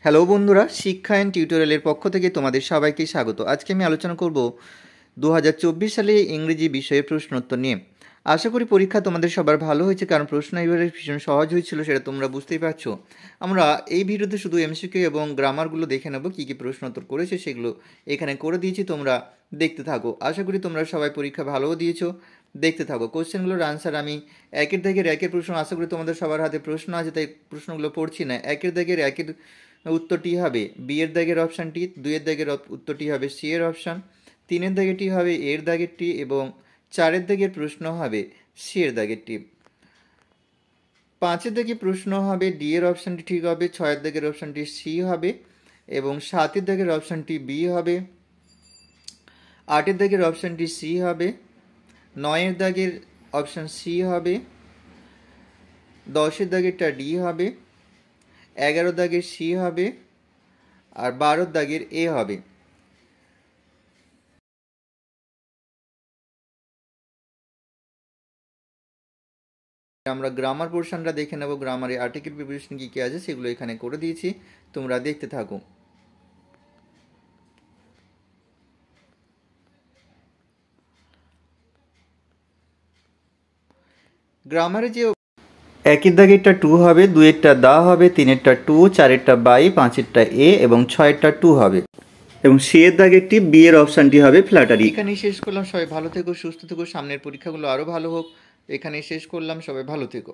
Hello বন্ধুরা, শিক্ষা and টিউটোরিয়ালের পক্ষ থেকে তোমাদের সবাইকে স্বাগত। আজকে আমি আলোচনা করব 2024 সালে ইংরেজি বিষয়ে প্রশ্নোত্তর নিয়ে। আশা করি পরীক্ষা তোমাদের সবার ভালো হয়েছে, কারণ প্রশ্ন এবারে ভীষণ সহজ হয়েছিল, সেটা তোমরা বুঝতেই পারছো। আমরা এই ভিডিওতে শুধু এমসিকিউ এবং গ্রামারগুলো দেখে নেব, কী কী প্রশ্নোত্তর করেছে সেগুলো এখানে করে দিয়েছি, তোমরা দেখতে থাকো। আশা করি তোমরা সবাই পরীক্ষা ভালোও দিয়েছো, দেখতে থাকো। কোশ্চেনগুলোর আনসার আমি একের দাগের একের প্রশ্ন, আশা করি তোমাদের সবার হাতে প্রশ্ন আছে, তাই প্রশ্নগুলো পড়ছি না। একের দাগের একের উত্তরটি হবে বি এর দাগের অপশানটি, দুইয়ের দাগের উত্তরটি হবে সি এর অপশান, তিনের দাগেরটি হবে এর দাগেরটি এবং চারের দাগের প্রশ্ন হবে সি এর দাগেরটি। পাঁচের দাগের প্রশ্ন হবে ডি এর অপশানটি ঠিক হবে, ছয়ের দাগের অপশানটি সি হবে এবং সাতের দাগের অপশানটি বি হবে, আটের দাগের অপশানটি সি হবে, নয়ের দাগের অপশান সি হবে, দশের দাগেরটা ডি হবে, 11 দাগের সি হবে আর 12 দাগের এ হবে। আমরা গ্রামার পোর্শনটা দেখে নেব। গ্রামারে আর্টিকেল প্রিপারেশন কী কী আছে সেগুলো এখানে করে দিয়েছি, তোমরা দেখতে থাকো। গ্রামারে যে একের দাগেরটা টু হবে, দুইয়েরটা দা হবে, তিনেরটা টু, চারেরটা বাই, পাঁচেরটা এ এবং ছয়েরটা টু হবে এবং সি এর দাগেরটি বি এর অপশানটি হবে ফ্ল্যাটারি। এখানেই শেষ করলাম। সবাই ভালো থেকো, সুস্থ থেকো, সামনের পরীক্ষাগুলো আরও ভালো হোক। এখানেই শেষ করলাম, সবাই ভালো থেকো।